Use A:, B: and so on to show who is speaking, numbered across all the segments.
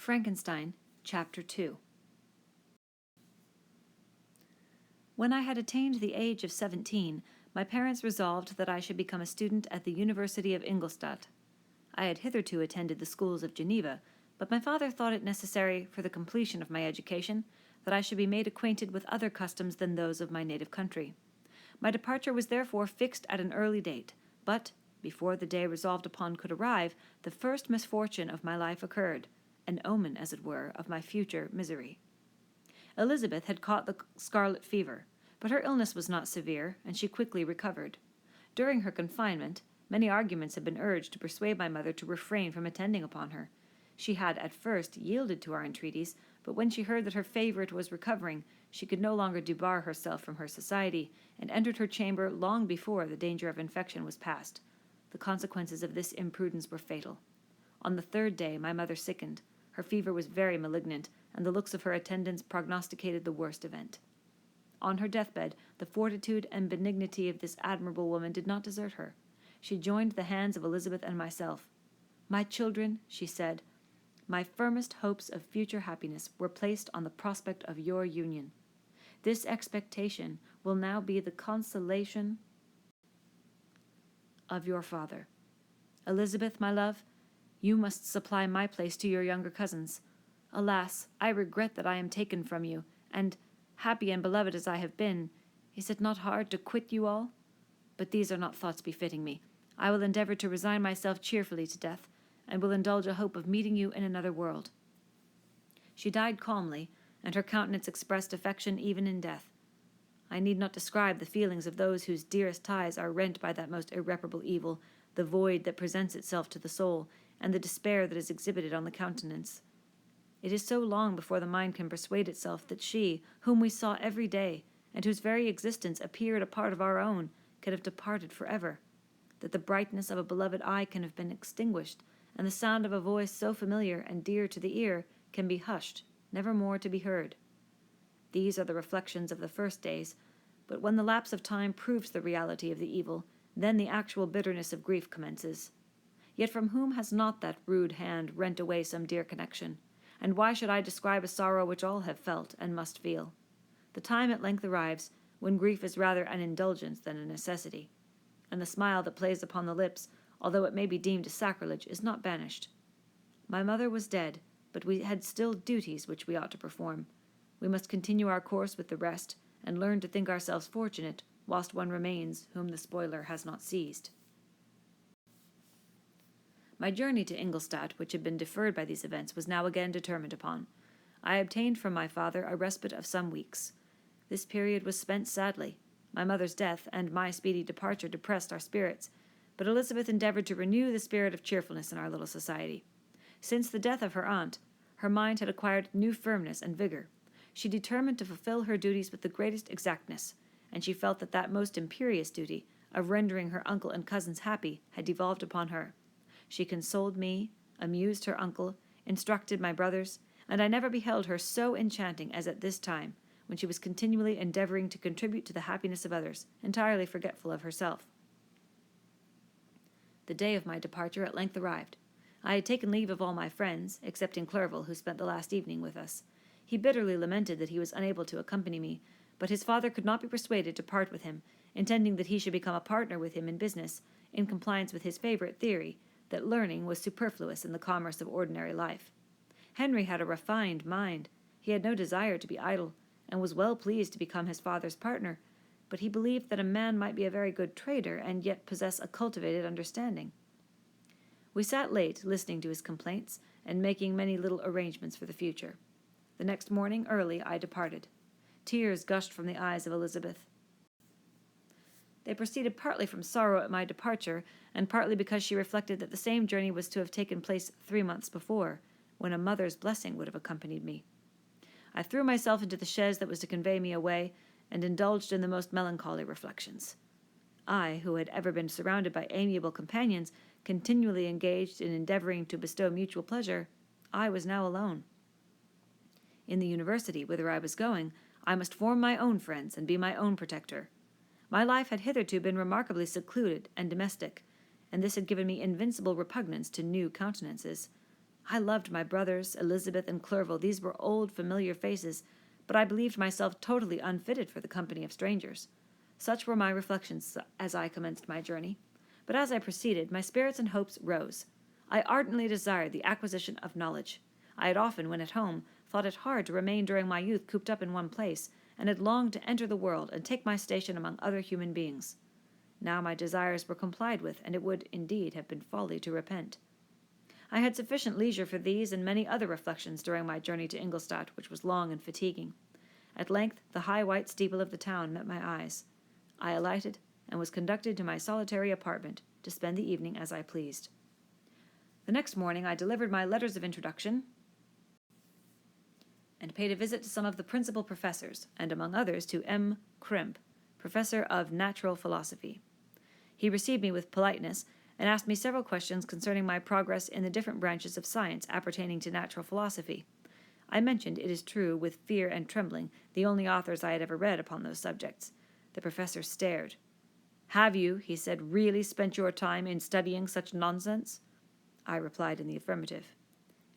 A: Frankenstein, Chapter 2. When I had attained the age of 17, my parents resolved that I should become a student at the University of Ingolstadt. I had hitherto attended the schools of Geneva, but my father thought it necessary, for the completion of my education, that I should be made acquainted with other customs than those of my native country. My departure was therefore fixed at an early date, but, before the day resolved upon could arrive, the first misfortune of my life occurred, an omen, as it were, of my future misery. Elizabeth had caught the scarlet fever, but her illness was not severe, and she quickly recovered. During her confinement, many arguments had been urged to persuade my mother to refrain from attending upon her. She had at first yielded to our entreaties, but when she heard that her favourite was recovering, she could no longer debar herself from her society, and entered her chamber long before the danger of infection was past. The consequences of this imprudence were fatal. On the third day my mother sickened. Her fever was very malignant, and the looks of her attendants prognosticated the worst event. On her deathbed, the fortitude and benignity of this admirable woman did not desert her. She joined the hands of Elizabeth and myself. "My children," she said, "my firmest hopes of future happiness were placed on the prospect of your union. This expectation will now be the consolation of your father. Elizabeth, my love, you must supply my place to your younger cousins. Alas, I regret that I am taken from you, and, happy and beloved as I have been, is it not hard to quit you all? But these are not thoughts befitting me. I will endeavour to resign myself cheerfully to death, and will indulge a hope of meeting you in another world." She died calmly, and her countenance expressed affection even in death. I need not describe the feelings of those whose dearest ties are rent by that most irreparable evil, the void that presents itself to the soul, and the despair that is exhibited on the countenance. It is so long before the mind can persuade itself that she, whom we saw every day, and whose very existence appeared a part of our own, can have departed forever, that the brightness of a beloved eye can have been extinguished, and the sound of a voice so familiar and dear to the ear can be hushed, never more to be heard. These are the reflections of the first days, but when the lapse of time proves the reality of the evil, then the actual bitterness of grief commences. Yet from whom has not that rude hand rent away some dear connection? And why should I describe a sorrow which all have felt and must feel? The time at length arrives when grief is rather an indulgence than a necessity, and the smile that plays upon the lips, although it may be deemed a sacrilege, is not banished. My mother was dead, but we had still duties which we ought to perform. We must continue our course with the rest, and learn to think ourselves fortunate, whilst one remains whom the spoiler has not seized. My journey to Ingolstadt, which had been deferred by these events, was now again determined upon. I obtained from my father a respite of some weeks. This period was spent sadly. My mother's death and my speedy departure depressed our spirits, but Elizabeth endeavoured to renew the spirit of cheerfulness in our little society. Since the death of her aunt, her mind had acquired new firmness and vigour. She determined to fulfil her duties with the greatest exactness, and she felt that that most imperious duty, of rendering her uncle and cousins happy, had devolved upon her. She consoled me, amused her uncle, instructed my brothers, and I never beheld her so enchanting as at this time, when she was continually endeavouring to contribute to the happiness of others, entirely forgetful of herself. The day of my departure at length arrived. I had taken leave of all my friends, excepting Clerval, who spent the last evening with us. He bitterly lamented that he was unable to accompany me, but his father could not be persuaded to part with him, intending that he should become a partner with him in business, in compliance with his favourite theory, that learning was superfluous in the commerce of ordinary life. Henry had a refined mind. He had no desire to be idle, and was well pleased to become his father's partner, but he believed that a man might be a very good trader and yet possess a cultivated understanding. We sat late, listening to his complaints, and making many little arrangements for the future. The next morning, early, I departed. Tears gushed from the eyes of Elizabeth. They proceeded partly from sorrow at my departure, and partly because she reflected that the same journey was to have taken place 3 months before, when a mother's blessing would have accompanied me. I threw myself into the chaise that was to convey me away, and indulged in the most melancholy reflections. I, who had ever been surrounded by amiable companions, continually engaged in endeavouring to bestow mutual pleasure, I was now alone. In the university, whither I was going, I must form my own friends and be my own protector. My life had hitherto been remarkably secluded and domestic, and this had given me invincible repugnance to new countenances. I loved my brothers, Elizabeth and Clerval. These were old, familiar faces, but I believed myself totally unfitted for the company of strangers. Such were my reflections as I commenced my journey. But as I proceeded, my spirits and hopes rose. I ardently desired the acquisition of knowledge. I had often, when at home, thought it hard to remain during my youth cooped up in one place, and had longed to enter the world and take my station among other human beings. Now my desires were complied with, and it would, indeed, have been folly to repent. I had sufficient leisure for these and many other reflections during my journey to Ingolstadt, which was long and fatiguing. At length the high white steeple of the town met my eyes. I alighted, and was conducted to my solitary apartment to spend the evening as I pleased. The next morning I delivered my letters of introduction, and paid a visit to some of the principal professors, and among others to M. Krempe, professor of natural philosophy. He received me with politeness, and asked me several questions concerning my progress in the different branches of science appertaining to natural philosophy. I mentioned, it is true, with fear and trembling, the only authors I had ever read upon those subjects. The professor stared. "Have you," he said, "really spent your time in studying such nonsense?" I replied in the affirmative.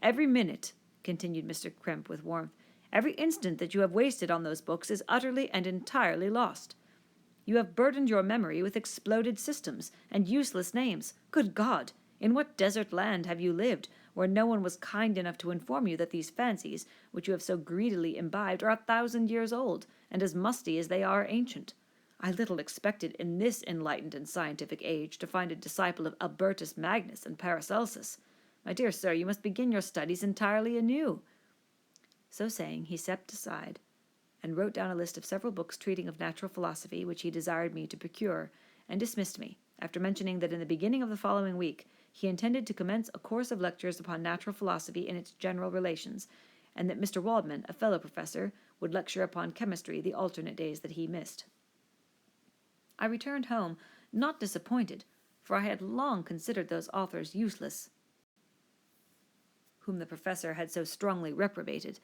A: "Every minute," continued Mr. Krempe with warmth, "every instant that you have wasted on those books is utterly and entirely lost. You have burdened your memory with exploded systems and useless names. Good God! In what desert land have you lived, where no one was kind enough to inform you that these fancies, which you have so greedily imbibed, are 1,000 years old, and as musty as they are ancient? I little expected in this enlightened and scientific age to find a disciple of Albertus Magnus and Paracelsus. My dear sir, you must begin your studies entirely anew." So saying, he stepped aside, and wrote down a list of several books treating of natural philosophy, which he desired me to procure, and dismissed me, after mentioning that in the beginning of the following week he intended to commence a course of lectures upon natural philosophy in its general relations, and that Mr. Waldman, a fellow professor, would lecture upon chemistry the alternate days that he missed. I returned home, not disappointed, for I had long considered those authors useless whom the professor had so strongly reprobated,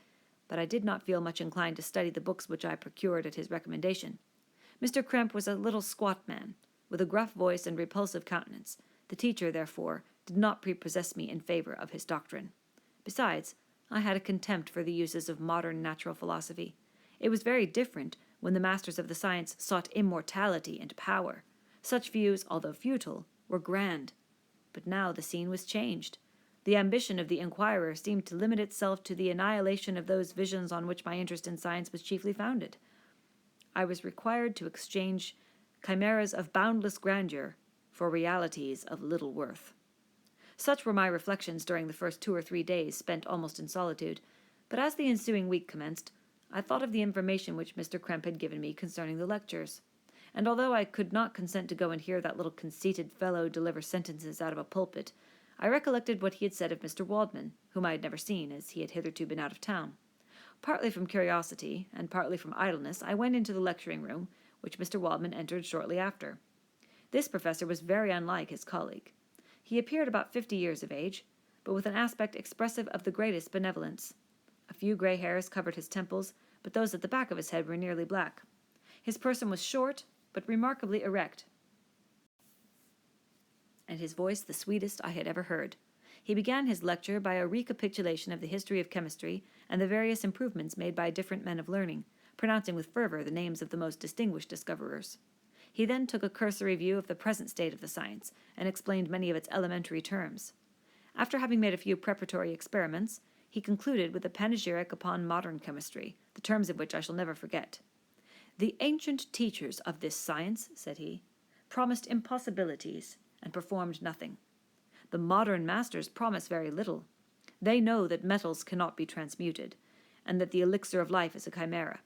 A: but I did not feel much inclined to study the books which I procured at his recommendation. Mr. Krempe was a little squat man, with a gruff voice and repulsive countenance. The teacher, therefore, did not prepossess me in favor of his doctrine. Besides, I had a contempt for the uses of modern natural philosophy. It was very different when the masters of the science sought immortality and power. Such views, although futile, were grand. But now the scene was changed. The ambition of the inquirer seemed to limit itself to the annihilation of those visions on which my interest in science was chiefly founded. I was required to exchange chimeras of boundless grandeur for realities of little worth. Such were my reflections during the first 2 or 3 days spent almost in solitude, but as the ensuing week commenced, I thought of the information which Mr. Krempe had given me concerning the lectures, and although I could not consent to go and hear that little conceited fellow deliver sentences out of a pulpit, I recollected what he had said of Mr. Waldman, whom I had never seen, as he had hitherto been out of town. Partly from curiosity, and partly from idleness, I went into the lecturing room, which Mr. Waldman entered shortly after. This professor was very unlike his colleague. He appeared about 50 years of age, but with an aspect expressive of the greatest benevolence. A few gray hairs covered his temples, but those at the back of his head were nearly black. His person was short, but remarkably erect, and his voice the sweetest I had ever heard. He began his lecture by a recapitulation of the history of chemistry and the various improvements made by different men of learning, pronouncing with fervor the names of the most distinguished discoverers. He then took a cursory view of the present state of the science, and explained many of its elementary terms. After having made a few preparatory experiments, he concluded with a panegyric upon modern chemistry, the terms of which I shall never forget. "The ancient teachers of this science," said he, "promised impossibilities, and performed nothing. The modern masters promise very little. They know that metals cannot be transmuted, and that the elixir of life is a chimera.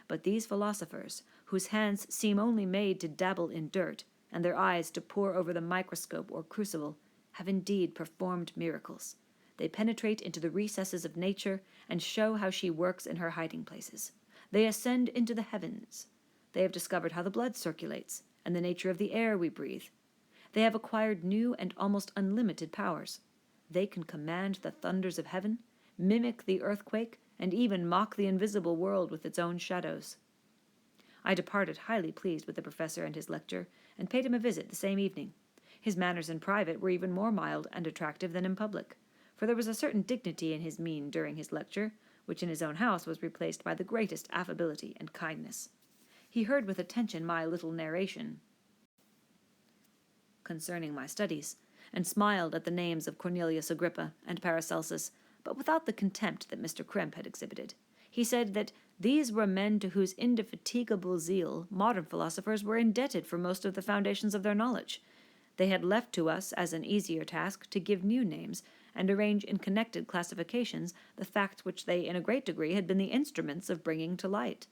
A: But these philosophers, whose hands seem only made to dabble in dirt, and their eyes to pore over the microscope or crucible, have indeed performed miracles. They penetrate into the recesses of nature, and show how she works in her hiding-places. They ascend into the heavens. They have discovered how the blood circulates, and the nature of the air we breathe. They have acquired new and almost unlimited powers. They can command the thunders of heaven, mimic the earthquake, and even mock the invisible world with its own shadows." I departed highly pleased with the professor and his lecture, and paid him a visit the same evening. His manners in private were even more mild and attractive than in public, for there was a certain dignity in his mien during his lecture, which in his own house was replaced by the greatest affability and kindness. He heard with attention my little narration concerning my studies, and smiled at the names of Cornelius Agrippa and Paracelsus, but without the contempt that Mr. Krempe had exhibited. He said that these were men to whose indefatigable zeal modern philosophers were indebted for most of the foundations of their knowledge. They had left to us, as an easier task, to give new names, and arrange in connected classifications the facts which they in a great degree had been the instruments of bringing to light.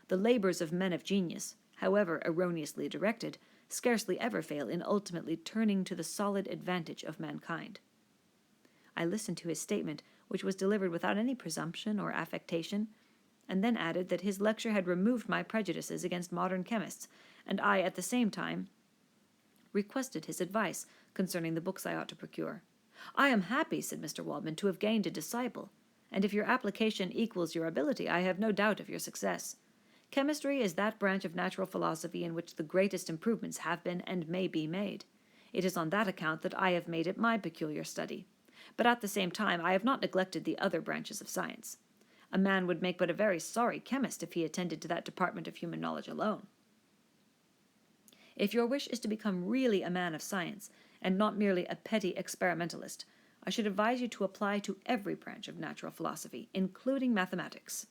A: The labors of men of genius, however erroneously directed, scarcely ever fail in ultimately turning to the solid advantage of mankind. I listened to his statement, which was delivered without any presumption or affectation, and then added that his lecture had removed my prejudices against modern chemists, and I at the same time requested his advice concerning the books I ought to procure. "I am happy," said Mr. Waldman, "to have gained a disciple, and if your application equals your ability, I have no doubt of your success. Chemistry is that branch of natural philosophy in which the greatest improvements have been and may be made. It is on that account that I have made it my peculiar study. But at the same time I have not neglected the other branches of science. A man would make but a very sorry chemist if he attended to that department of human knowledge alone. If your wish is to become really a man of science, and not merely a petty experimentalist, I should advise you to apply to every branch of natural philosophy, including mathematics."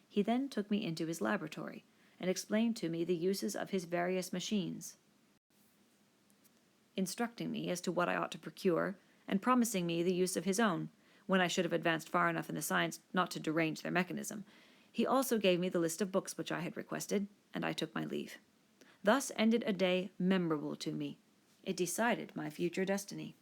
A: He then took me into his laboratory, and explained to me the uses of his various machines, instructing me as to what I ought to procure, and promising me the use of his own, when I should have advanced far enough in the science not to derange their mechanism. He also gave me the list of books which I had requested, and I took my leave. Thus ended a day memorable to me. It decided my future destiny.